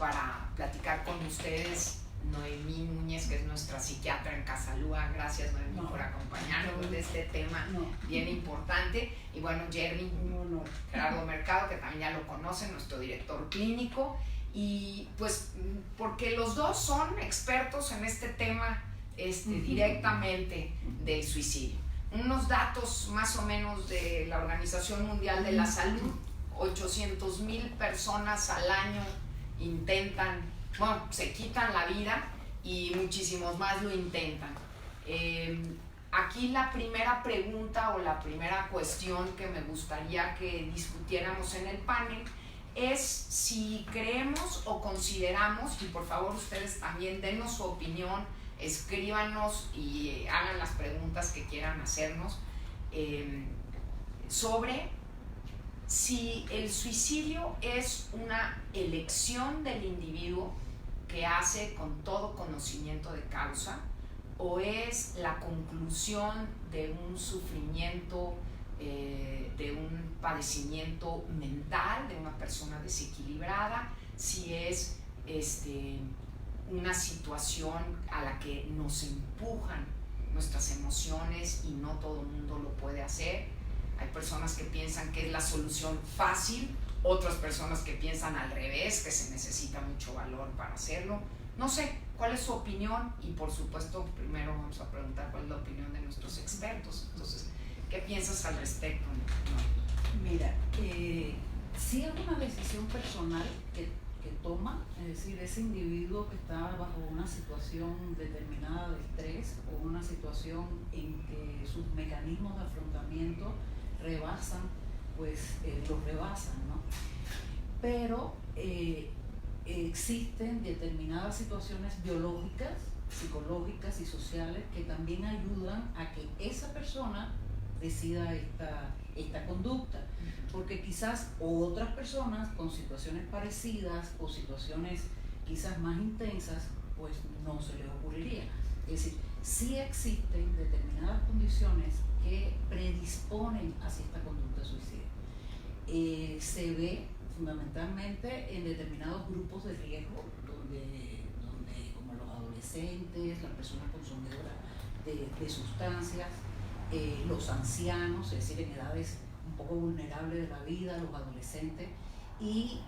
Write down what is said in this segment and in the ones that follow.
para platicar con ustedes Noemí Núñez, que es nuestra psiquiatra en Casalúa. Gracias, Noemí, por acompañarnos de este tema bien importante. Y bueno, Jerry Gerardo Mercado, que también ya lo conocen, nuestro director clínico. Y pues porque los dos son expertos en este tema directamente del suicidio. Unos datos más o menos de la Organización Mundial de la Salud: 800,000 personas al año se quitan la vida y muchísimos más lo intentan. Aquí la primera pregunta o la primera cuestión que me gustaría que discutiéramos en el panel es si creemos o consideramos, y por favor ustedes también denos su opinión, escríbanos y hagan las preguntas que quieran hacernos, sobre si el suicidio es una elección del individuo que hace con todo conocimiento de causa, o es la conclusión de un sufrimiento, de un padecimiento mental de una persona desequilibrada, si es una situación a la que nos empujan nuestras emociones y no todo el mundo lo puede hacer. Hay personas que piensan que es la solución fácil, otras personas que piensan al revés, que se necesita mucho valor para hacerlo. No sé, ¿cuál es su opinión? Y por supuesto, primero vamos a preguntar cuál es la opinión de nuestros expertos. Entonces, ¿qué piensas al respecto? Mira, sí es una decisión personal que toma, es decir, ese individuo que está bajo una situación determinada de estrés o una situación en que sus mecanismos de afrontamiento los rebasan, ¿no? Pero existen determinadas situaciones biológicas, psicológicas y sociales que también ayudan a que esa persona decida esta conducta, porque quizás otras personas con situaciones parecidas o situaciones quizás más intensas, pues no se les ocurriría. Es decir, sí existen determinadas condiciones que predisponen hacia esta conducta suicida. Se ve fundamentalmente en determinados grupos de riesgo, donde como los adolescentes, las personas consumidoras de sustancias, los ancianos, es decir, en edades un poco vulnerables de la vida, los adolescentes, y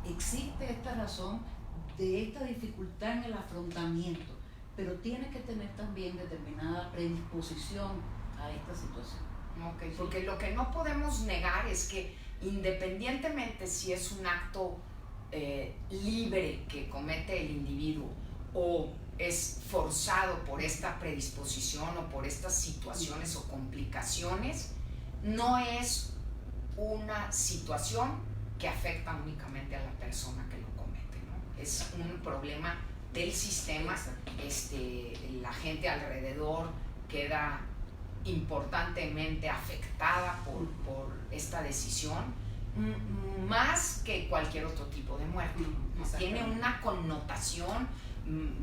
existe esta razón de esta dificultad en el afrontamiento, pero tiene que tener también determinada predisposición a esta situación. Okay, porque lo que no podemos negar es que independientemente si es un acto libre que comete el individuo o es forzado por esta predisposición o por estas situaciones o complicaciones, no es una situación que afecta únicamente a la persona que lo comete, ¿no? Es un problema del sistema. La gente alrededor queda importantemente afectada por esta decisión, más que cualquier otro tipo de muerte. Tiene una connotación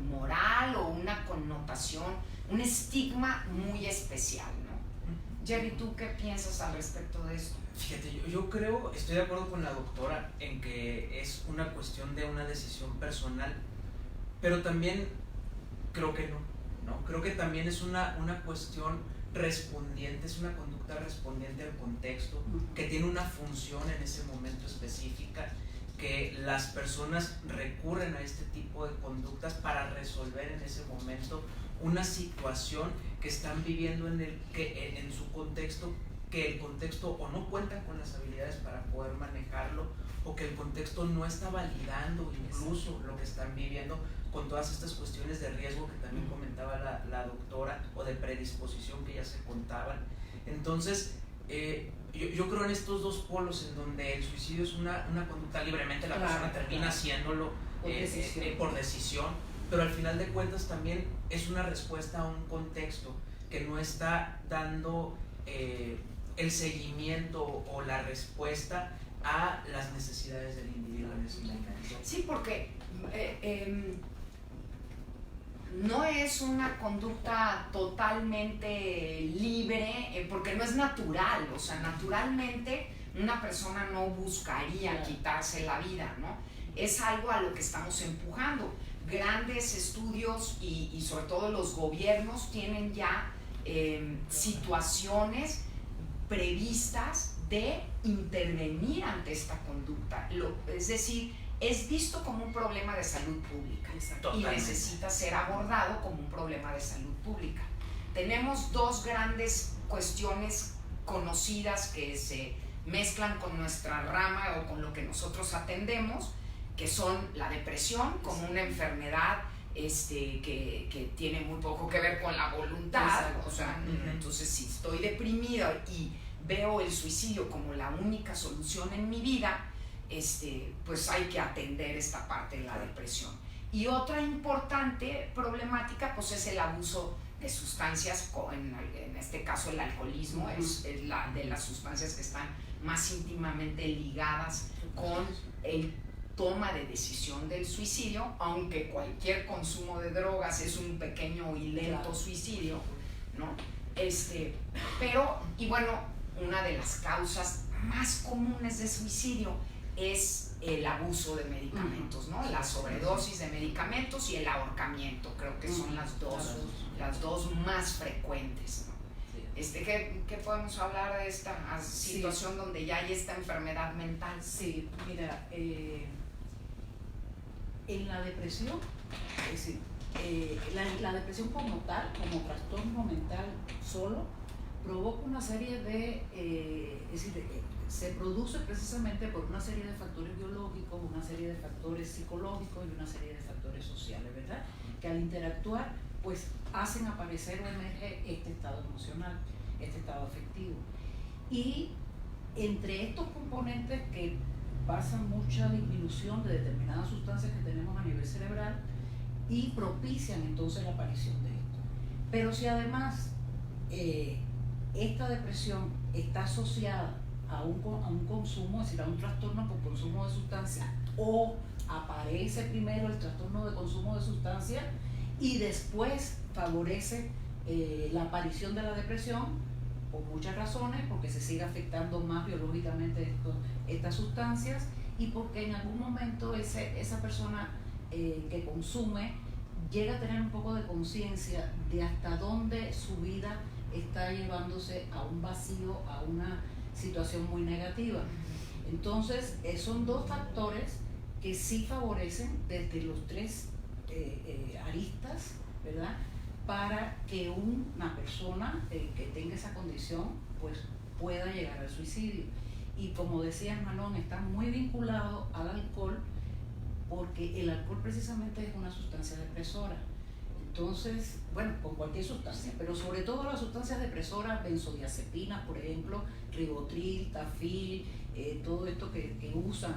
moral o una connotación, un estigma muy especial, ¿no? Jerry, ¿tú qué piensas al respecto de esto? Fíjate, yo creo, estoy de acuerdo con la doctora en que es una cuestión de una decisión personal, pero también creo que no. Creo que también es una cuestión respondiente, es una conducta respondiente al contexto, que tiene una función en ese momento específica, que las personas recurren a este tipo de conductas para resolver en ese momento una situación que están viviendo en su contexto, que el contexto o no cuentan con las habilidades para poder manejarlo, o que el contexto no está validando incluso lo que están viviendo, con todas estas cuestiones de riesgo que también comentaba la doctora, o de predisposición que ya se contaban. Entonces, yo creo en estos dos polos, en donde el suicidio es una conducta libremente, la persona termina haciéndolo por decisión, pero al final de cuentas también es una respuesta a un contexto que no está dando el seguimiento o la respuesta a las necesidades del individuo en ese momento. Sí, porque no es una conducta totalmente libre, porque no es natural. O sea, naturalmente una persona no buscaría quitarse la vida, ¿no? es algo a lo que estamos empujando. Grandes estudios y sobre todo los gobiernos tienen ya situaciones previstas de intervenir ante esta conducta. Es decir, es visto como un problema de salud pública y necesita ser abordado como un problema de salud pública. Tenemos dos grandes cuestiones conocidas que se mezclan con nuestra rama o con lo que nosotros atendemos, que son la depresión como una enfermedad que tiene muy poco que ver con la voluntad. O sea, entonces si estoy deprimida y veo el suicidio como la única solución en mi vida, pues hay que atender esta parte de la depresión. Y otra importante problemática pues es el abuso de sustancias, en este caso el alcoholismo, es la de las sustancias que están más íntimamente ligadas con el toma de decisión del suicidio, aunque cualquier consumo de drogas es un pequeño y lento suicidio, ¿no? Pero, y bueno, una de las causas más comunes de suicidio es el abuso de medicamentos, ¿no? La sobredosis de medicamentos y el ahorcamiento, creo que son las dos más frecuentes, ¿no? ¿Qué podemos hablar de esta situación donde ya hay esta enfermedad mental? Sí, mira, en la depresión, es decir, la depresión como tal, como trastorno mental solo, provoca una serie de, es decir, se produce precisamente por una serie de factores biológicos, una serie de factores psicológicos y una serie de factores sociales, ¿verdad? Que al interactuar, pues hacen aparecer o emerge este estado emocional, este estado afectivo. Y entre estos componentes que pasan mucha disminución de determinadas sustancias que tenemos a nivel cerebral y propician entonces la aparición de esto. Pero si además esta depresión está asociada a un consumo, es decir, a un trastorno por consumo de sustancias, o aparece primero el trastorno de consumo de sustancias y después favorece la aparición de la depresión, por muchas razones, porque se sigue afectando más biológicamente estas sustancias y porque en algún momento esa persona que consume llega a tener un poco de conciencia de hasta dónde su vida está llevándose a un vacío, a una situación muy negativa. Entonces, son dos factores que sí favorecen desde los tres aristas, ¿verdad?, para que una persona que tenga esa condición pues pueda llegar al suicidio. Y como decía Manon, está muy vinculado al alcohol, porque el alcohol precisamente es una sustancia depresora. Entonces, bueno, con cualquier sustancia, pero sobre todo las sustancias depresoras, benzodiazepinas, por ejemplo, ribotril, tafil, todo esto que usan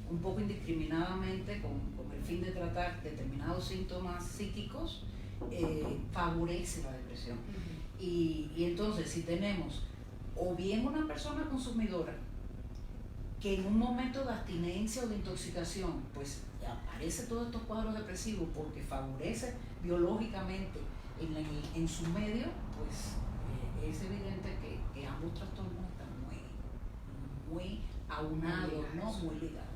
un poco indiscriminadamente con el fin de tratar determinados síntomas psíquicos, favorece la depresión. Y entonces, si tenemos o bien una persona consumidora que en un momento de abstinencia o de intoxicación pues aparece todos estos cuadros depresivos porque favorece biológicamente en su medio, pues es evidente que ambos trastornos están muy aunados, ¿no? Muy ligados.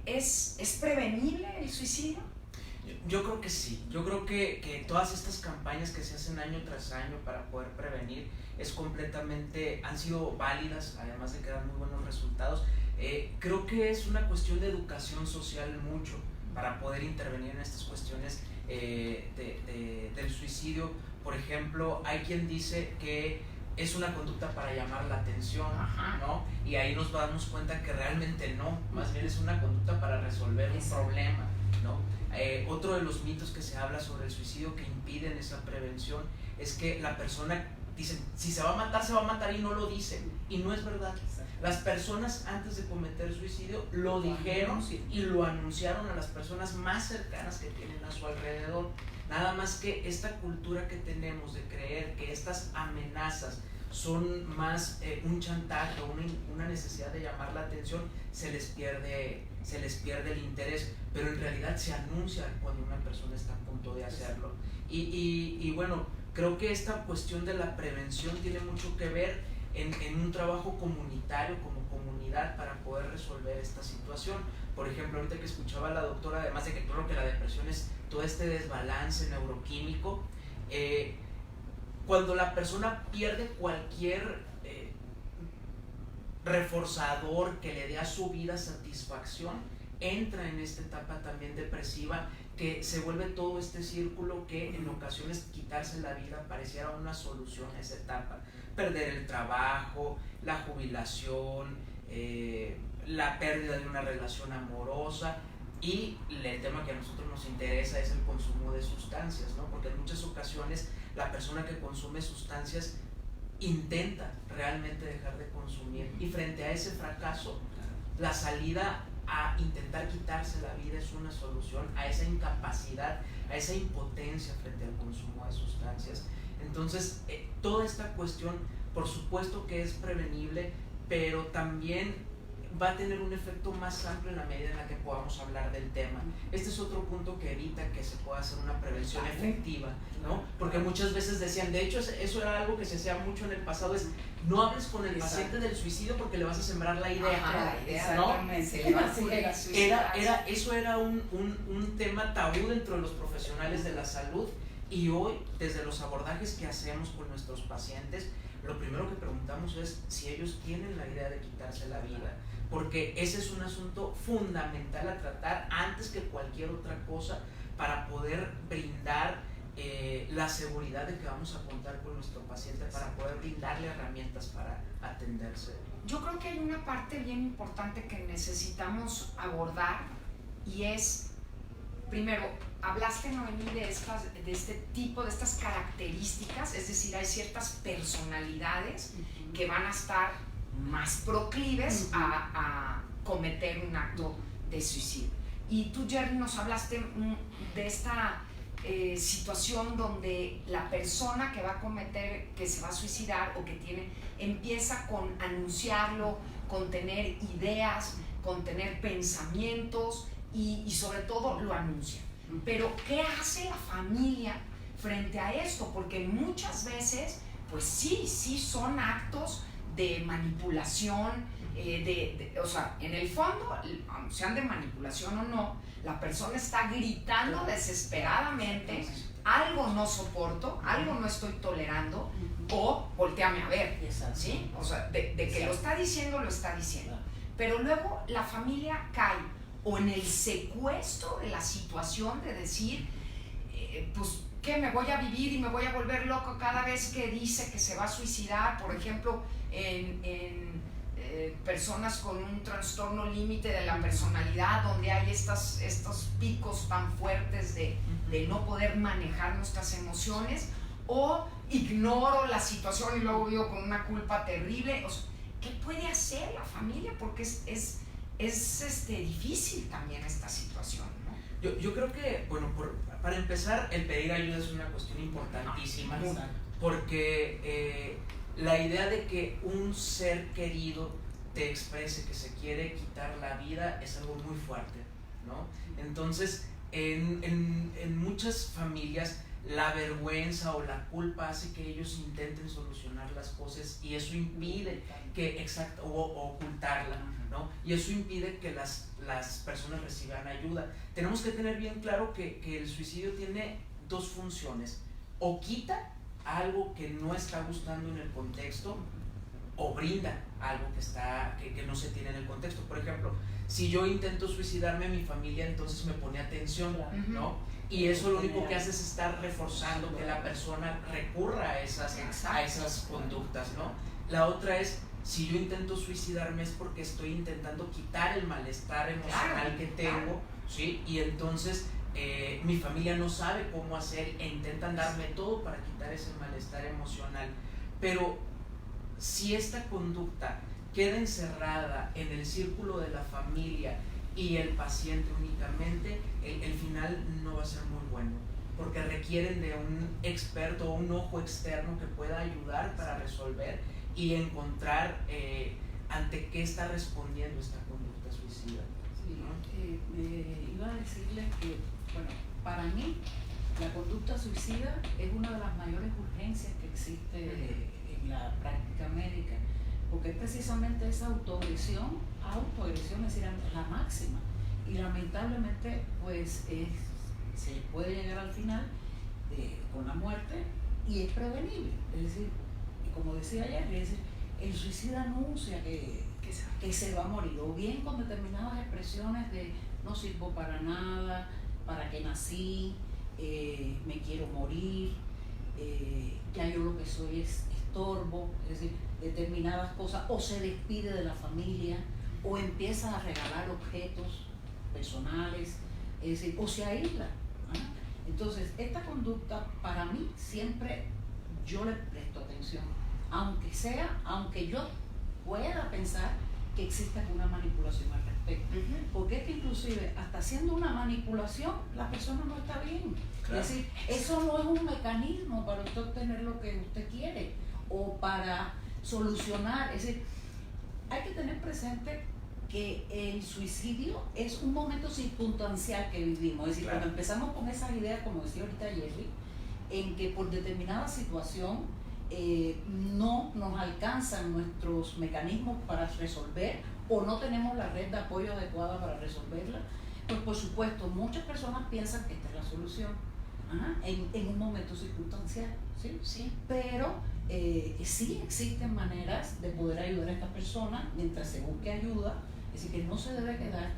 ¿Es prevenible el suicidio? Yo creo que sí, yo creo que todas estas campañas que se hacen año tras año para poder prevenir han sido válidas, además de que dan muy buenos resultados. Creo que es una cuestión de educación social mucho para poder intervenir en estas cuestiones del suicidio. Por ejemplo, hay quien dice que es una conducta para llamar la atención, ¿no? Y ahí nos damos cuenta que realmente no, más bien es una conducta para resolver un problema, ¿no? Otro de los mitos que se habla sobre el suicidio que impiden esa prevención es que la persona dice, si se va a matar y no lo dice, y no es verdad. Las personas antes de cometer suicidio lo dijeron y lo anunciaron a las personas más cercanas que tienen a su alrededor. Nada más que esta cultura que tenemos de creer que estas amenazas son más un chantaje o una necesidad de llamar la atención, se les pierde el interés, pero en realidad se anuncia cuando una persona está a punto de hacerlo. Y bueno, creo que esta cuestión de la prevención tiene mucho que ver en un trabajo comunitario como comunidad para poder resolver esta situación, Por ejemplo, ahorita que escuchaba a la doctora, además de que creo que la depresión es todo este desbalance neuroquímico, cuando la persona pierde cualquier reforzador que le dé a su vida satisfacción, entra en esta etapa también depresiva, que se vuelve todo este círculo que en ocasiones quitarse la vida pareciera una solución a esa etapa. Perder el trabajo, la jubilación, la pérdida de una relación amorosa, y el tema que a nosotros nos interesa es el consumo de sustancias, ¿no? Porque en muchas ocasiones la persona que consume sustancias intenta realmente dejar de consumir, y frente a ese fracaso, la salida a intentar quitarse la vida es una solución a esa incapacidad, a esa impotencia frente al consumo de sustancias. Entonces, toda esta cuestión, por supuesto que es prevenible, pero también va a tener un efecto más amplio en la medida en la que podamos hablar del tema. Este es otro punto que evita que se pueda hacer una prevención efectiva, ¿no? Porque muchas veces decían, de hecho eso era algo que se hacía mucho en el pasado, es no hables con el paciente del suicidio porque le vas a sembrar la idea. Ajá, la idea, ¿no? Exactamente. Eso era un tema tabú dentro de los profesionales de la salud, y hoy, desde los abordajes que hacemos con nuestros pacientes, lo primero que preguntamos es si ellos tienen la idea de quitarse la vida, porque ese es un asunto fundamental a tratar antes que cualquier otra cosa, para poder brindar la seguridad de que vamos a contar con nuestro paciente, para poder brindarle herramientas para atenderse. Yo creo que hay una parte bien importante que necesitamos abordar, y es, primero, hablaste, Noemí, de este tipo, de estas características, es decir, hay ciertas personalidades que van a estar más proclives a cometer un acto de suicidio. Y tú, Jerry, nos hablaste de esta situación donde la persona que va a cometer, que se va a suicidar o que tiene, empieza con anunciarlo, con tener ideas, con tener pensamientos, y sobre todo lo anuncia. Pero ¿qué hace la familia frente a esto? Porque muchas veces, pues sí son actos de manipulación, o sea, en el fondo, sean de manipulación o no, la persona está gritando desesperadamente, algo no soporto, algo no estoy tolerando, o voltéame a ver, ¿sí? O sea, de que lo está diciendo, lo está diciendo. Pero luego la familia cae o en el secuestro de la situación de decir, pues, ¿qué? Me voy a vivir y me voy a volver loco cada vez que dice que se va a suicidar. Por ejemplo, en personas con un trastorno límite de la personalidad, donde hay estos picos tan fuertes de no poder manejar nuestras emociones, o ignoro la situación y luego vivo con una culpa terrible. O sea, ¿qué puede hacer la familia? Porque es difícil también esta situación, ¿no? Yo creo que, bueno, para empezar, el pedir ayuda es una cuestión importantísima, porque la idea de que un ser querido te exprese que se quiere quitar la vida es algo muy fuerte, ¿no? Entonces, en muchas familias, la vergüenza o la culpa hace que ellos intenten solucionar las cosas, y eso impide o ocultarla, ¿no? Y eso impide que las personas reciban ayuda. Tenemos que tener bien claro que el suicidio tiene dos funciones: o quita algo que no está gustando en el contexto, o brinda algo que no se tiene en el contexto. Por ejemplo, si yo intento suicidarme, mi familia entonces me pone atención, ¿no? Y eso lo único que hace es estar reforzando que la persona recurra a esas conductas, ¿no? La otra es, si yo intento suicidarme es porque estoy intentando quitar el malestar emocional que tengo, ¿sí? Y entonces mi familia no sabe cómo hacer e intentan darme todo para quitar ese malestar emocional. Pero si esta conducta queda encerrada en el círculo de la familia y el paciente únicamente, el final no va a ser muy bueno, porque requieren de un experto o un ojo externo que pueda ayudar para resolver y encontrar ante qué está respondiendo esta conducta suicida. Sí, iba a decirles que, bueno, para mí la conducta suicida es una de las mayores urgencias que existe en la práctica médica, porque es precisamente esa autoagresión, es decir, la máxima. Y lamentablemente pues se puede llegar al final con la muerte y es prevenible. Es decir, y como decía ayer, es decir, el suicida anuncia que se va a morir, o bien con determinadas expresiones de no sirvo para nada, para qué nací, me quiero morir, ya yo lo que soy es estorbo, es decir, determinadas cosas, o se despide de la familia, o empieza a regalar objetos personales, es decir, o se aísla. Entonces, esta conducta para mí siempre yo le presto atención, aunque yo pueda pensar que existe alguna manipulación al respecto. Porque es que inclusive hasta haciendo una manipulación la persona no está bien. Claro. Es decir, eso no es un mecanismo para usted obtener lo que usted quiere o para solucionar. Es decir, hay que tener presente que el suicidio es un momento circunstancial que vivimos. Es decir, claro, cuando empezamos con esas ideas, como decía ahorita Jerry, en que por determinada situación no nos alcanzan nuestros mecanismos para resolver o no tenemos la red de apoyo adecuada para resolverla, pues por supuesto muchas personas piensan que esta es la solución en un momento circunstancial, ¿sí? Sí. Pero sí existen maneras de poder ayudar a esta persona mientras se busque ayuda. Es decir, que no se debe quedar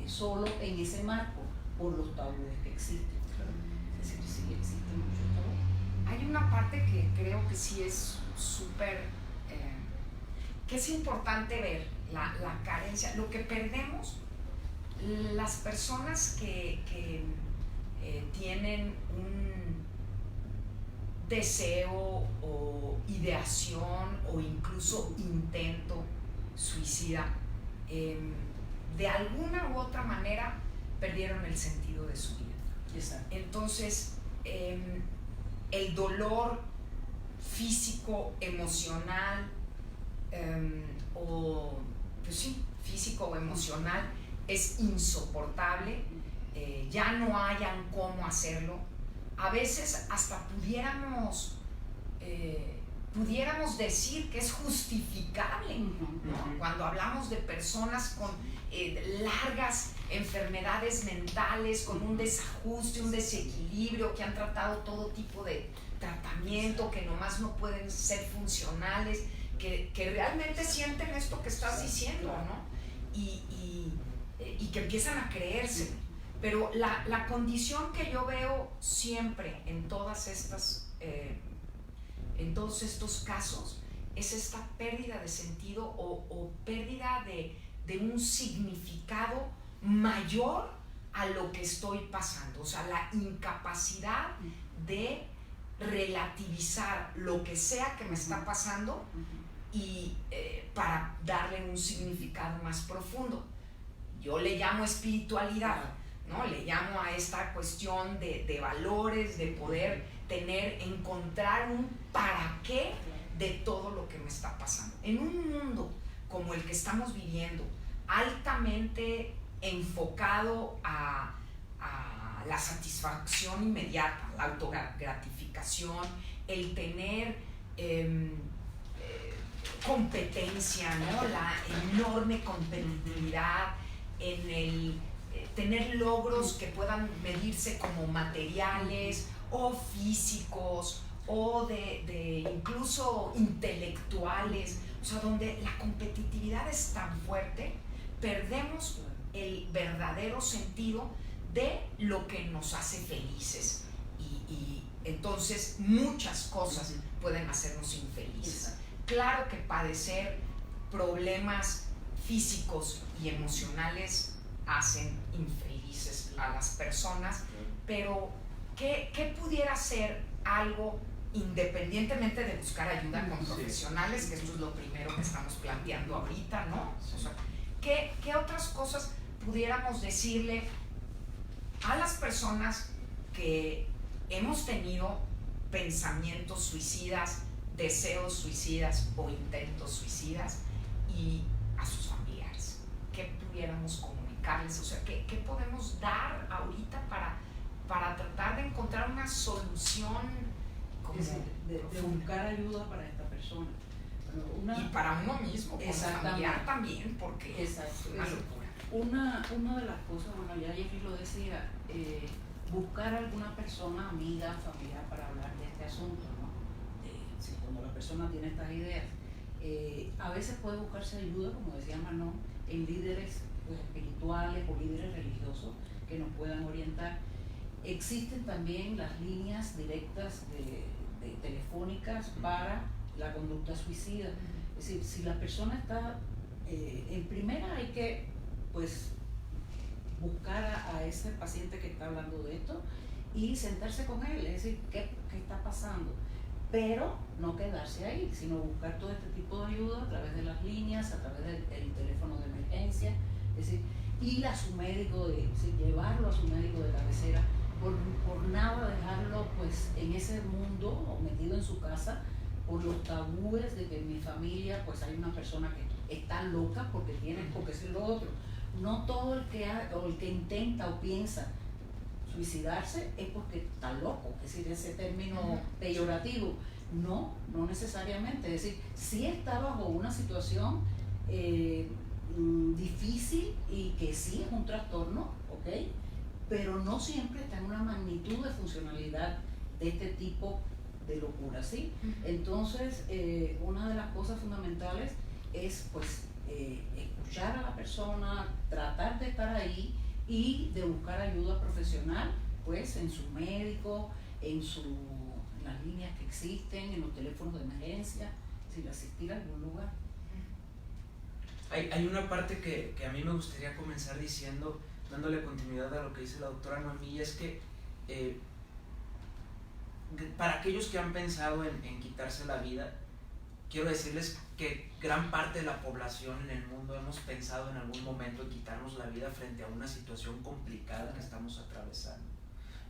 solo en ese marco por los tabúes que existen. Claro. Es decir, sí existen muchos tabúes. Hay una parte que creo que sí es súper, que es importante ver, la carencia, lo que perdemos, las personas que tienen un deseo o ideación o incluso intento suicida, de alguna u otra manera perdieron el sentido de su vida. Exacto. Entonces, el dolor físico, emocional, o pues sí, físico o emocional es insoportable, ya no hayan cómo hacerlo. A veces hasta pudiéramos decir que es justificable, ¿no? Cuando hablamos de personas con largas enfermedades mentales, con un desajuste, un desequilibrio, que han tratado todo tipo de tratamiento, que nomás no pueden ser funcionales, que realmente sienten esto que estás diciendo, ¿no? Y que empiezan a creerse. Pero la condición que yo veo siempre en todas estas en todos estos casos es esta pérdida de sentido o pérdida de un significado mayor a lo que estoy pasando, o sea, la incapacidad de relativizar lo que sea que me está pasando y para darle un significado más profundo. Yo le llamo espiritualidad, ¿no? Le llamo a esta cuestión de valores, de poder encontrar un para qué de todo lo que me está pasando. En un mundo como el que estamos viviendo, altamente enfocado a la satisfacción inmediata, la autogratificación, el tener competencia, ¿no? La enorme competitividad en el tener logros que puedan medirse como materiales o físicos o de incluso intelectuales, o sea, donde la competitividad es tan fuerte, perdemos el verdadero sentido de lo que nos hace felices y entonces muchas cosas pueden hacernos infelices. Claro que padecer problemas físicos y emocionales hacen infelices a las personas, pero ¿qué pudiera ser algo independientemente de buscar ayuda con profesionales, que esto es lo primero que estamos planteando ahorita, ¿no? O sea, ¿qué otras cosas pudiéramos decirle a las personas que hemos tenido pensamientos suicidas, deseos suicidas o intentos suicidas y a sus familiares? ¿Qué pudiéramos comunicarles? O sea, ¿qué podemos dar ahorita para tratar de encontrar una solución como de buscar ayuda para esta persona? Y para uno mismo, como familiar también, porque exacto, es una locura. Una de las cosas, bueno, ya Jeffrey lo decía, buscar alguna persona, amiga, familiar, para hablar de este asunto, ¿no? Si cuando la persona tiene estas ideas. A veces puede buscarse ayuda, como decía Manon, en líderes pues, espirituales o líderes religiosos que nos puedan orientar. Existen también las líneas directas de telefónicas para la conducta suicida. Es decir, si la persona está, en primera hay que pues buscar a ese paciente que está hablando de esto y sentarse con él, es decir, ¿qué está pasando? Pero no quedarse ahí, sino buscar todo este tipo de ayuda a través de las líneas, a través del teléfono de emergencia, es decir, ir a su médico, llevarlo a su médico de cabecera, por nada dejarlo pues en ese mundo o metido en su casa por los tabúes de que en mi familia pues hay una persona que está loca porque tiene porque es lo otro. No todo el que intenta o piensa suicidarse es porque está loco, es decir, ese término peyorativo. No necesariamente, es decir, sí está bajo una situación difícil y que sí es un trastorno, ¿ok? Pero no siempre está en una magnitud de funcionalidad de este tipo de locura, ¿sí? Entonces, una de las cosas fundamentales es, pues, escuchar a la persona, tratar de estar ahí y de buscar ayuda profesional, pues, en su médico, en las líneas que existen, en los teléfonos de emergencia, sin asistir a algún lugar. Hay una parte que a mí me gustaría comenzar diciendo, dándole continuidad a lo que dice la doctora Noemí, es que para aquellos que han pensado en quitarse la vida, quiero decirles que gran parte de la población en el mundo hemos pensado en algún momento en quitarnos la vida frente a una situación complicada que estamos atravesando.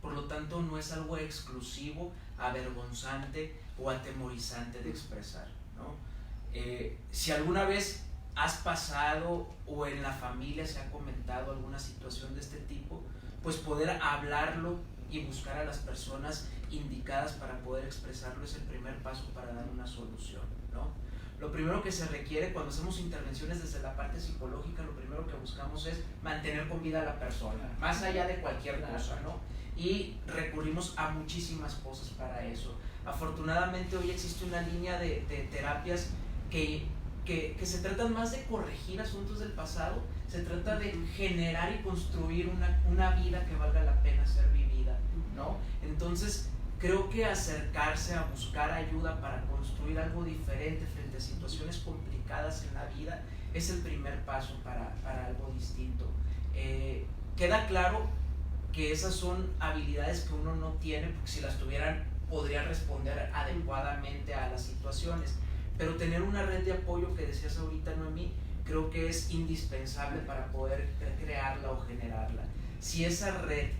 Por lo tanto, no es algo exclusivo, avergonzante o atemorizante de expresar, ¿no? Si alguna vez has pasado o en la familia se ha comentado alguna situación de este tipo, pues poder hablarlo y buscar a las personas indicadas para poder expresarlo es el primer paso para dar una solución, ¿no? Lo primero que se requiere cuando hacemos intervenciones desde la parte psicológica, lo primero que buscamos es mantener con vida a la persona, más allá de cualquier cosa, ¿no? Y recurrimos a muchísimas cosas para eso. Afortunadamente hoy existe una línea de terapias que se tratan más de corregir asuntos del pasado, se trata de generar y construir una vida que valga la pena ser vivida, ¿no? Entonces, creo que acercarse a buscar ayuda para construir algo diferente frente a situaciones complicadas en la vida es el primer paso para algo distinto. Queda claro que esas son habilidades que uno no tiene, porque si las tuvieran podría responder adecuadamente a las situaciones, pero tener una red de apoyo que decías ahorita, Noemí, creo que es indispensable para poder crearla o generarla. Si esa red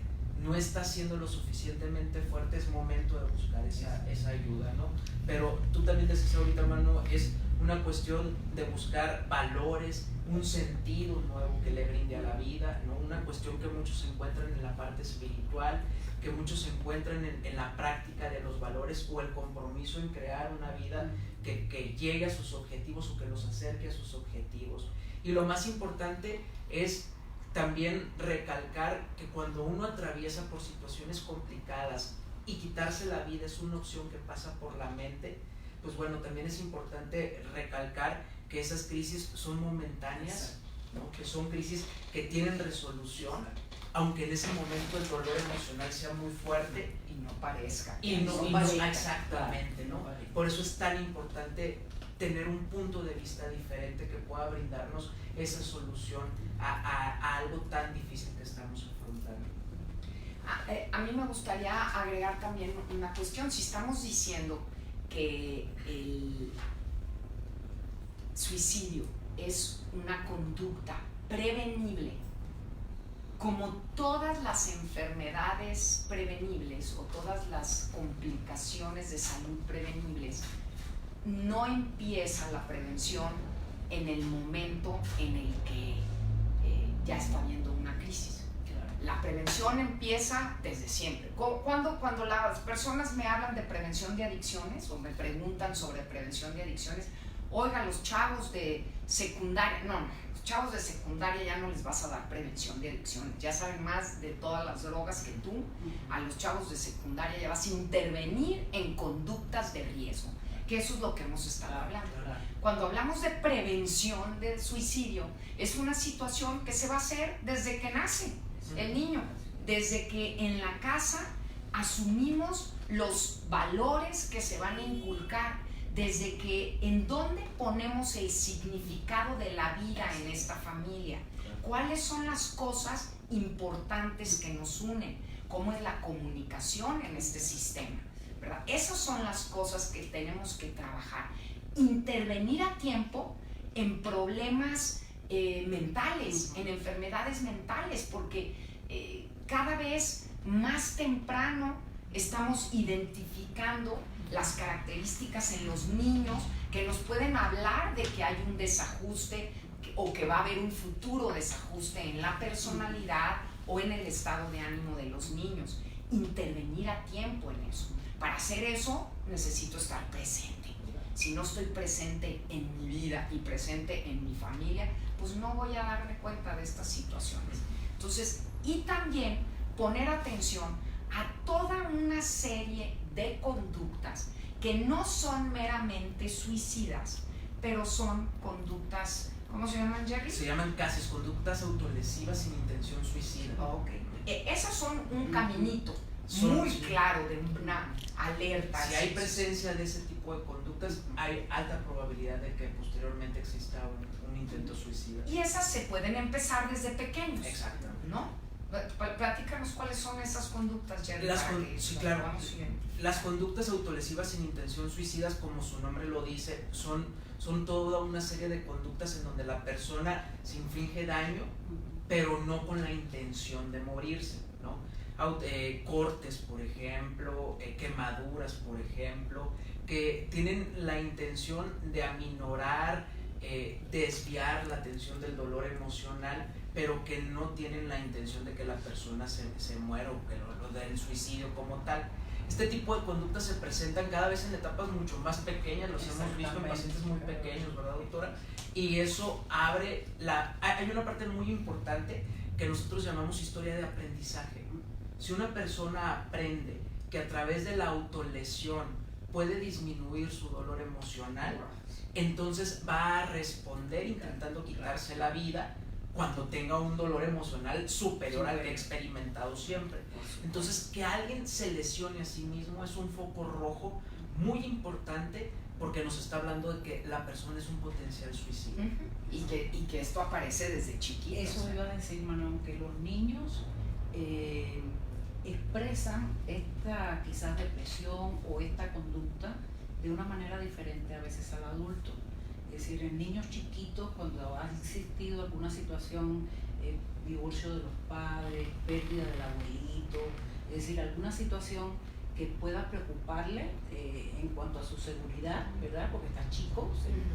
no está siendo lo suficientemente fuerte, es momento de buscar esa ayuda, ¿no? Pero tú también decías ahorita, hermano, es una cuestión de buscar valores, un sentido nuevo que le brinde a la vida, ¿no? Una cuestión que muchos se encuentran en la parte espiritual, que muchos se encuentran en la práctica de los valores o el compromiso en crear una vida que llegue a sus objetivos o que los acerque a sus objetivos. Y lo más importante es también recalcar que cuando uno atraviesa por situaciones complicadas y quitarse la vida es una opción que pasa por la mente, pues bueno, también es importante recalcar que esas crisis son momentáneas, ¿no? Que son crisis que tienen resolución, aunque en ese momento el dolor emocional sea muy fuerte y no parezca. Exactamente, ¿no? Por eso es tan importante tener un punto de vista diferente que pueda brindarnos esa solución a algo tan difícil que estamos afrontando. A mí me gustaría agregar también una cuestión. Si estamos diciendo que el suicidio es una conducta prevenible, como todas las enfermedades prevenibles o todas las complicaciones de salud prevenibles, no empieza la prevención en el momento en el que ya está habiendo una crisis. La prevención empieza desde siempre. Cuando las personas me hablan de prevención de adicciones o me preguntan sobre prevención de adicciones, oigan, los chavos de secundaria, no, los chavos de secundaria ya no les vas a dar prevención de adicciones, ya saben más de todas las drogas que tú. A los chavos de secundaria ya vas a intervenir en conductas de riesgo, que eso es lo que hemos estado hablando. Cuando hablamos de prevención del suicidio, es una situación que se va a hacer desde que nace el niño, desde que en la casa asumimos los valores que se van a inculcar, desde que en dónde ponemos el significado de la vida en esta familia, cuáles son las cosas importantes que nos unen, cómo es la comunicación en este sistema, ¿verdad? Esas son las cosas que tenemos que trabajar. Intervenir a tiempo en problemas mentales, en enfermedades mentales, porque cada vez más temprano estamos identificando las características en los niños que nos pueden hablar de que hay un desajuste o que va a haber un futuro desajuste en la personalidad o en el estado de ánimo de los niños. Intervenir a tiempo en eso. Para hacer eso necesito estar presente. Si no estoy presente en mi vida y presente en mi familia, pues no voy a darme cuenta de estas situaciones. Entonces, y también poner atención a toda una serie de conductas que no son meramente suicidas, pero son conductas, ¿cómo se llaman, Jerry? Se llaman CASES, conductas autolesivas sin intención suicida. Ok. Esas son un caminito muy claro de una alerta. Si hay presencia de ese tipo de conductas, hay alta probabilidad de que posteriormente exista un intento suicida. Y esas se pueden empezar desde pequeños. Exacto. ¿No? Platícanos cuáles son esas conductas, Jerry. Sí, claro. Las conductas autolesivas sin intención suicidas, como su nombre lo dice, son toda una serie de conductas en donde la persona se inflige daño, pero no con la intención de morirse, ¿no? Cortes, por ejemplo, quemaduras, por ejemplo, que tienen la intención de aminorar, desviar la atención del dolor emocional, pero que no tienen la intención de que la persona se muera o que lo den suicidio como tal. Este tipo de conductas se presentan cada vez en etapas mucho más pequeñas, los hemos visto en pacientes muy pequeños, ¿verdad, doctora? Y eso abre hay una parte muy importante que nosotros llamamos historia de aprendizaje. Si una persona aprende que a través de la autolesión puede disminuir su dolor emocional, entonces va a responder intentando quitarse la vida cuando tenga un dolor emocional superior al que ha experimentado siempre. Entonces, que alguien se lesione a sí mismo es un foco rojo muy importante, porque nos está hablando de que la persona es un potencial suicida. Y que esto aparece desde chiquitos. Eso iba a decir, Manuel, que los niños expresan esta quizás depresión o esta conducta de una manera diferente a veces al adulto. Es decir, en niños chiquitos, cuando ha existido alguna situación, divorcio de los padres, pérdida del abuelito, es decir, alguna situación que pueda preocuparle en cuanto a su seguridad, ¿verdad? Porque está chico,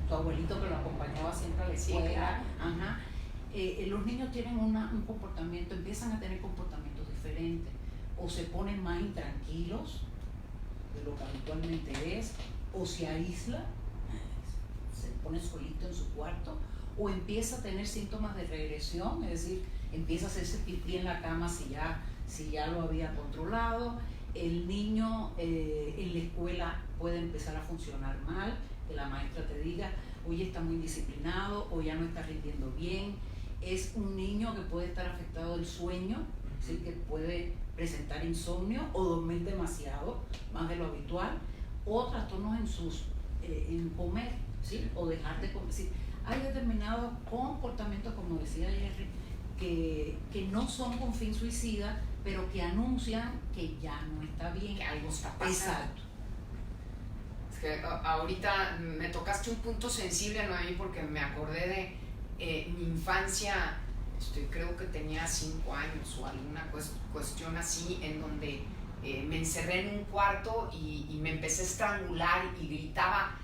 tu abuelito que lo acompañaba siempre a la escuela. Sí, claro. Ajá. Los niños tienen un comportamiento, empiezan a tener comportamientos diferentes, o se ponen más intranquilos de lo que habitualmente es, o se aísla, se pone solito en su cuarto, o empieza a tener síntomas de regresión, es decir, empieza a hacerse pipí en la cama si ya lo había controlado. El niño en la escuela puede empezar a funcionar mal, que la maestra te diga, hoy está muy disciplinado o ya no está rindiendo bien. Es un niño que puede estar afectado del sueño, ¿sí? Que puede presentar insomnio o dormir demasiado, más de lo habitual, o trastornos en comer, ¿sí? O dejar de comer. ¿Sí? Hay determinados comportamientos, como decía Jerry, que no son con fin suicida, pero que anuncian que ya no está bien, que algo está pasando. Exacto. Es que ahorita me tocaste un punto sensible, Noemí, porque me acordé de mi infancia. Creo que tenía 5 años o alguna cuestión así, en donde me encerré en un cuarto y me empecé a estrangular y gritaba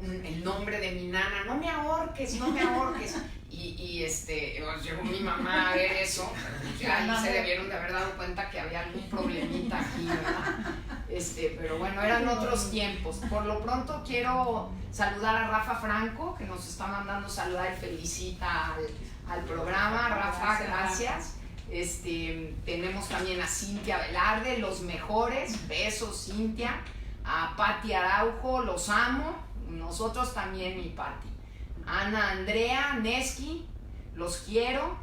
el nombre de mi nana, no me ahorques, no me ahorques. Y llegó mi mamá a ver eso, ya ahí se debieron de haber dado cuenta que había algún problemita aquí, ¿verdad? Pero bueno, eran otros tiempos. Por lo pronto quiero saludar a Rafa Franco, que nos está mandando saludar y felicita al programa. Rafa, gracias. Tenemos también a Cintia Velarde, los mejores, besos Cintia. A Pati Araujo, los amo, nosotros también, mi Pati. Ana Andrea, Neski, los quiero.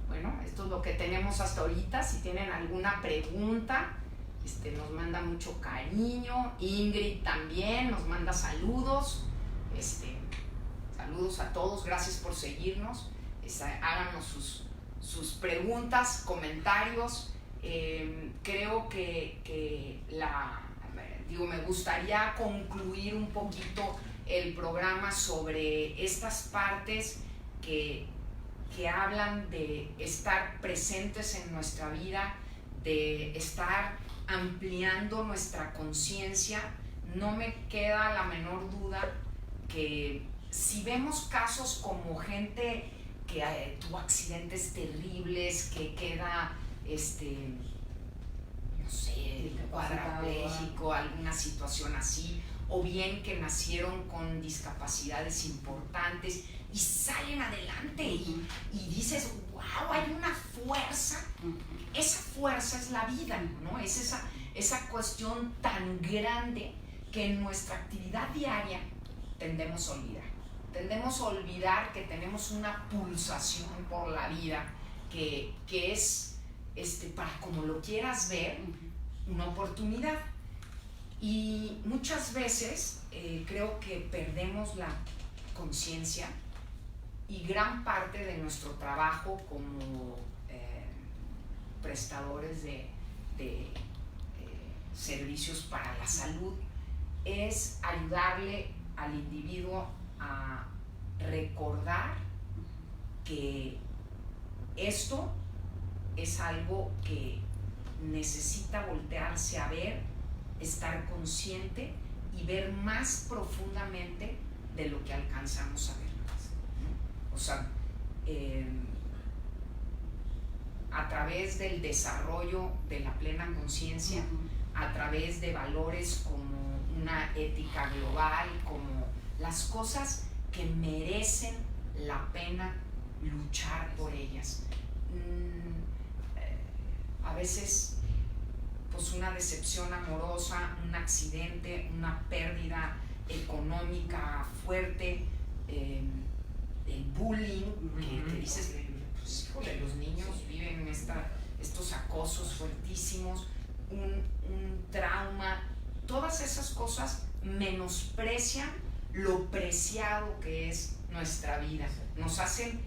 Bueno, esto es lo que tenemos hasta ahorita. Si tienen alguna pregunta, nos manda mucho cariño. Ingrid también nos manda saludos. Saludos a todos, gracias por seguirnos. Háganos sus preguntas, comentarios. Creo que me gustaría concluir un poquito el programa sobre estas partes que hablan de estar presentes en nuestra vida, de estar ampliando nuestra conciencia. No me queda la menor duda que si vemos casos como gente que tuvo accidentes terribles, que queda no sé, cuadrapléjico, alguna situación así, o bien que nacieron con discapacidades importantes y salen adelante y dices, wow, hay una fuerza. Esa fuerza es la vida, ¿no? Es esa cuestión tan grande que en nuestra actividad diaria tendemos a olvidar. Tendemos a olvidar que tenemos una pulsación por la vida que es, para como lo quieras ver, una oportunidad. Y muchas veces creo que perdemos la conciencia y gran parte de nuestro trabajo como prestadores de servicios para la salud es ayudarle al individuo a recordar que esto es algo que necesita voltearse a ver, estar consciente y ver más profundamente de lo que alcanzamos a ver, ¿no? O sea, a través del desarrollo de la plena conciencia, a través de valores como una ética global, como las cosas que merecen la pena luchar por ellas. A veces, pues una decepción amorosa, un accidente, una pérdida económica fuerte, el bullying, que dices, pues, híjole, los niños viven estos acosos fuertísimos, un trauma, todas esas cosas menosprecian lo preciado que es nuestra vida, nos hacen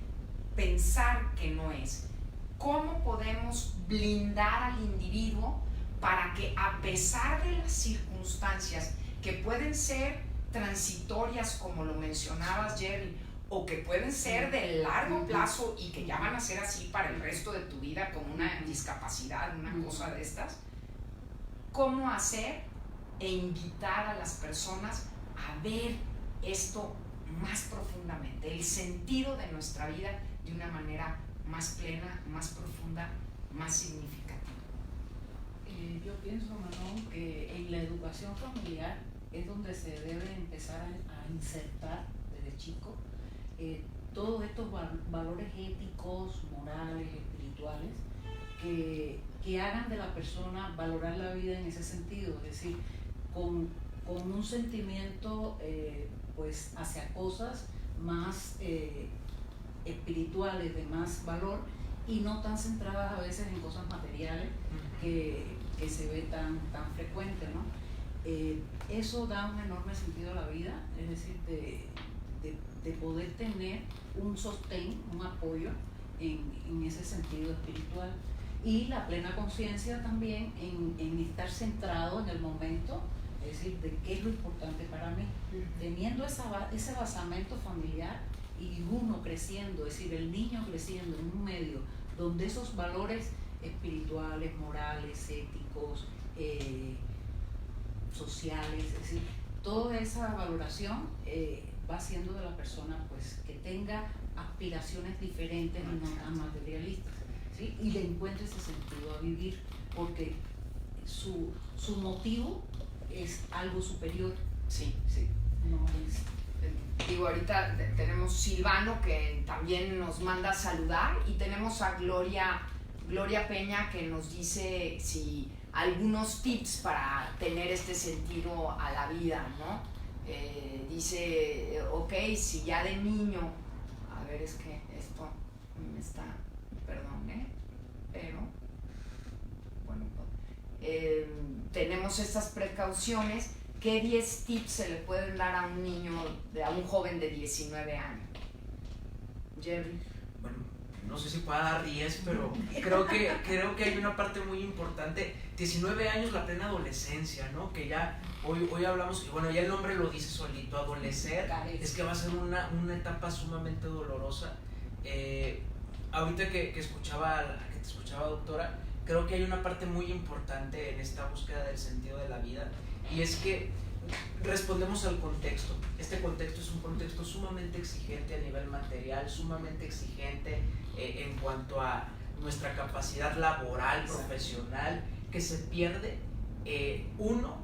pensar que no es. ¿Cómo podemos blindar al individuo para que, a pesar de las circunstancias que pueden ser transitorias, como lo mencionabas, Jerry, o que pueden ser de largo plazo y que ya van a ser así para el resto de tu vida, como una discapacidad, una cosa de estas, cómo hacer e invitar a las personas a ver esto más profundamente, el sentido de nuestra vida de una manera más plena, más profunda, más significativa? Yo pienso, Manon, que en la educación familiar es donde se debe empezar a insertar desde chico todos estos valores éticos, morales, espirituales, que hagan de la persona valorar la vida en ese sentido, es decir, con un sentimiento pues hacia cosas más espirituales, de más valor, y no tan centradas a veces en cosas materiales que se ve tan frecuente, ¿no? Eso da un enorme sentido a la vida, es decir, de poder tener un sostén, un apoyo en ese sentido espiritual. Y la plena conciencia también en estar centrado en el momento, es decir, de qué es lo importante para mí. Teniendo ese basamento familiar y uno creciendo, es decir, el niño creciendo en un medio donde esos valores espirituales, morales, éticos, sociales, es decir, toda esa valoración va haciendo de la persona pues que tenga aspiraciones diferentes y no tan materialistas, ¿sí? Y le encuentre ese sentido a vivir, porque su motivo es algo superior. Sí. Sí, no es. Digo, ahorita tenemos Silvano que también nos manda a saludar y tenemos a Gloria Peña que nos dice si algunos tips para tener este sentido a la vida, ¿no? Dice, ok, si ya de niño, a ver, es que esto me está, perdón, pero bueno, tenemos estas precauciones. ¿Qué 10 tips se le pueden dar a un niño, a un joven de 19 años? Jerry. Bueno, no sé si pueda dar 10, pero creo que hay una parte muy importante. 19 años, la plena adolescencia, ¿no? Que ya hoy hablamos, y bueno, ya el nombre lo dice solito, adolecer, es que va a ser una etapa sumamente dolorosa. Ahorita que te escuchaba, doctora, creo que hay una parte muy importante en esta búsqueda del sentido de la vida, y es que respondemos al contexto. Este contexto es un contexto sumamente exigente a nivel material, sumamente exigente en cuanto a nuestra capacidad laboral, profesional, que se pierde. Uno,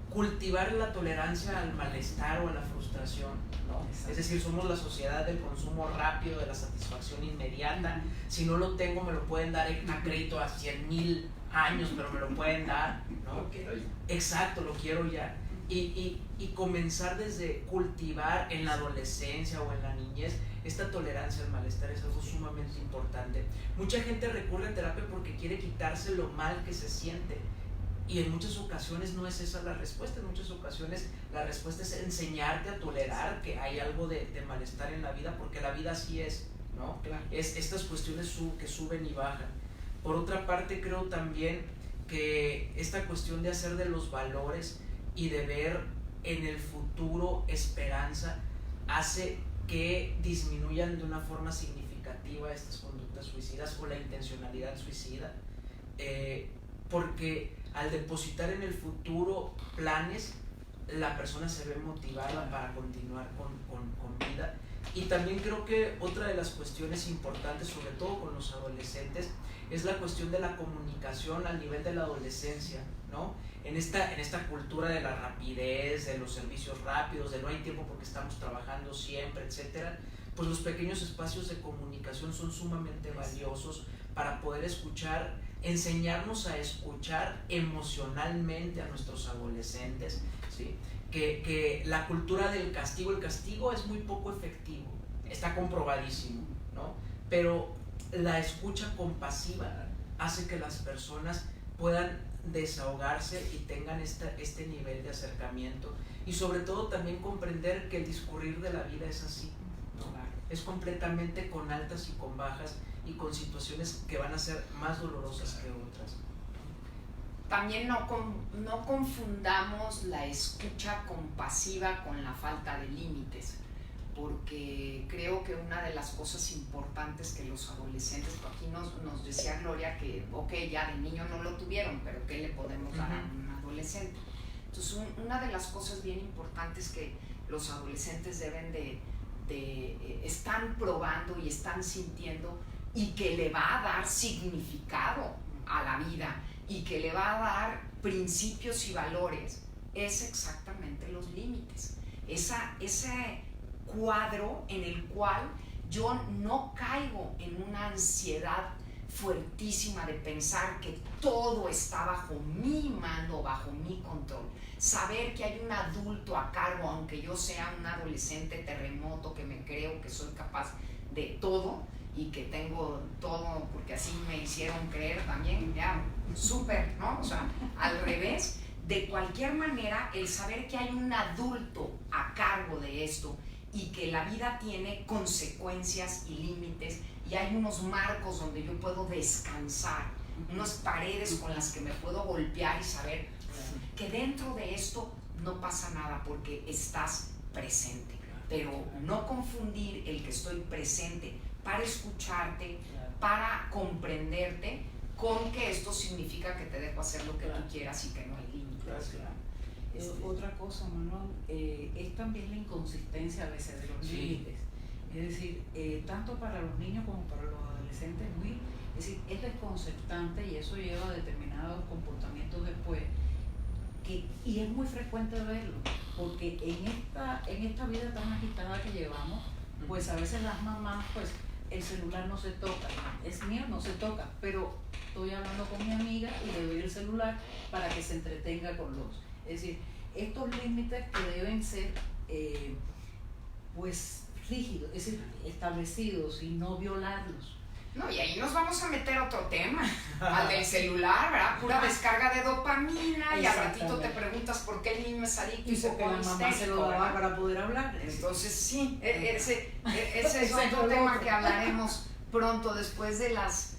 cultivar la tolerancia al malestar o a la frustración, ¿no? Es decir, somos la sociedad del consumo rápido, de la satisfacción inmediata. Si no lo tengo, me lo pueden dar a crédito a 100,000 años, pero me lo pueden dar, ¿no? Exacto, lo quiero ya. Y comenzar desde cultivar en la adolescencia o en la niñez esta tolerancia al malestar es algo sumamente importante. Mucha gente recurre a terapia porque quiere quitarse lo mal que se siente, y en muchas ocasiones no es esa la respuesta. En muchas ocasiones la respuesta es enseñarte a tolerar que hay algo de malestar en la vida, porque la vida así es, ¿no? Claro. Es estas cuestiones que suben y bajan. Por otra parte, creo también que esta cuestión de hacer de los valores y de ver en el futuro esperanza hace que disminuyan de una forma significativa estas conductas suicidas o la intencionalidad suicida, porque al depositar en el futuro planes, la persona se ve motivada para continuar con vida. Y también creo que otra de las cuestiones importantes, sobre todo con los adolescentes, es la cuestión de la comunicación al nivel de la adolescencia, ¿no? En esta cultura de la rapidez, de los servicios rápidos, de no hay tiempo porque estamos trabajando siempre, etcétera, pues los pequeños espacios de comunicación son sumamente valiosos para poder escuchar, enseñarnos a escuchar emocionalmente a nuestros adolescentes, ¿sí? Que la cultura del castigo, el castigo es muy poco efectivo, está comprobadísimo, ¿no? Pero la escucha compasiva hace que las personas puedan desahogarse y tengan este nivel de acercamiento, y sobre todo también comprender que el discurrir de la vida es así, ¿no? Es completamente con altas y con bajas, y con situaciones que van a ser más dolorosas que otras. También no confundamos la escucha compasiva con la falta de límites, porque creo que una de las cosas importantes que los adolescentes, aquí nos decía Gloria que ok, ya de niño no lo tuvieron, pero ¿qué le podemos dar a un adolescente? Entonces una de las cosas bien importantes que los adolescentes deben están probando y están sintiendo, y que le va a dar significado a la vida y que le va a dar principios y valores, es exactamente los límites. Ese cuadro en el cual yo no caigo en una ansiedad fuertísima de pensar que todo está bajo mi mando, bajo mi control. Saber que hay un adulto a cargo, aunque yo sea un adolescente terremoto que me creo que soy capaz de todo y que tengo todo porque así me hicieron creer también, ya, súper, ¿no? O sea, al revés. De cualquier manera, el saber que hay un adulto a cargo de esto y que la vida tiene consecuencias y límites, y hay unos marcos donde yo puedo descansar, unas paredes con las que me puedo golpear y saber que dentro de esto no pasa nada porque estás presente. Pero no confundir el que estoy presente para escucharte, para comprenderte, con que esto significa que te dejo hacer lo que tú quieras y que no hay límites. Otra cosa, Manuel, es también la inconsistencia a veces de los límites. Es decir, tanto para los niños como para los adolescentes, Luis, Es decir, es desconcertante y eso lleva a determinados comportamientos después, y es muy frecuente verlo, porque en esta vida tan agitada que llevamos, pues a veces las mamás, pues el celular no se toca, es mío, no se toca, pero estoy hablando con mi amiga y le doy el celular para que se entretenga con los. Es decir, estos límites que deben ser pues rígidos, es decir, establecidos y no violarlos. No, y ahí nos vamos a meter a otro tema, al del celular, ¿verdad? Pura descarga de dopamina y al ratito te preguntas por qué el niño es adicto y porque la mamá se lo daba para poder hablar. Entonces sí, ese es otro tema que hablaremos pronto después de las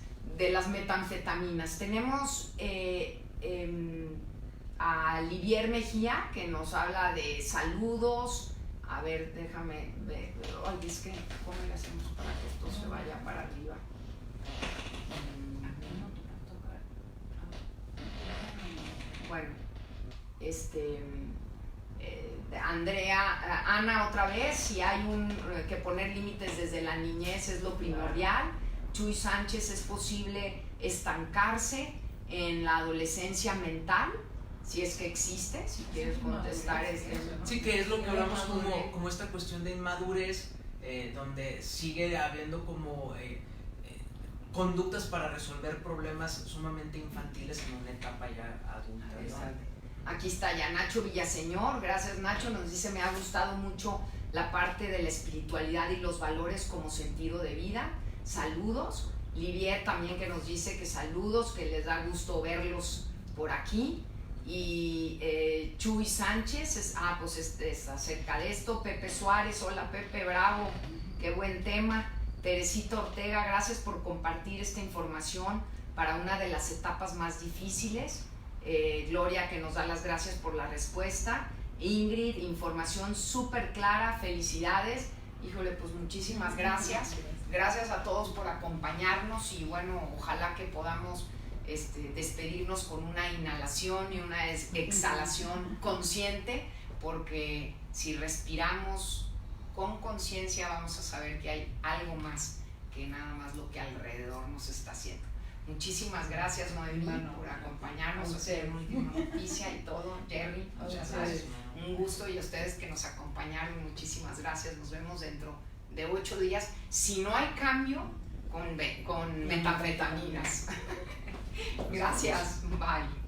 metanfetaminas. Tenemos a Livier Mejía que nos habla de saludos. A ver, déjame ver. Ay, es que, ¿cómo le hacemos para que esto se vaya para arriba? Bueno, Ana otra vez, si hay que poner límites desde la niñez es lo primordial. Chuy Sánchez, ¿es posible estancarse en la adolescencia mental? Si es que existe, si quieres contestar. Sí, que es lo que hablamos como esta cuestión de inmadurez, donde sigue habiendo como conductas para resolver problemas sumamente infantiles en una etapa ya adulta. Aquí está ya Nacho Villaseñor, gracias Nacho, nos dice: me ha gustado mucho la parte de la espiritualidad y los valores como sentido de vida. Saludos. Livier también, que nos dice que saludos, que les da gusto verlos por aquí. Y Chuy Sánchez es acerca de esto. Pepe Suárez, hola Pepe, bravo, qué buen tema. Teresita Ortega, gracias por compartir esta información para una de las etapas más difíciles. Gloria, que nos da las gracias por la respuesta. Ingrid, información súper clara, felicidades. Híjole, pues muchísimas gracias. Gracias a todos por acompañarnos y bueno, ojalá que podamos despedirnos con una inhalación y una exhalación consciente, porque si respiramos con conciencia vamos a saber que hay algo más que nada más lo que alrededor nos está haciendo. Muchísimas gracias, Noemí, por acompañarnos, hacer una última noticia y todo. Jerry, muchas gracias. Un gusto, y a ustedes que nos acompañaron, muchísimas gracias. Nos vemos dentro de 8 días, si no hay cambio con metanfetaminas. Gracias, bye.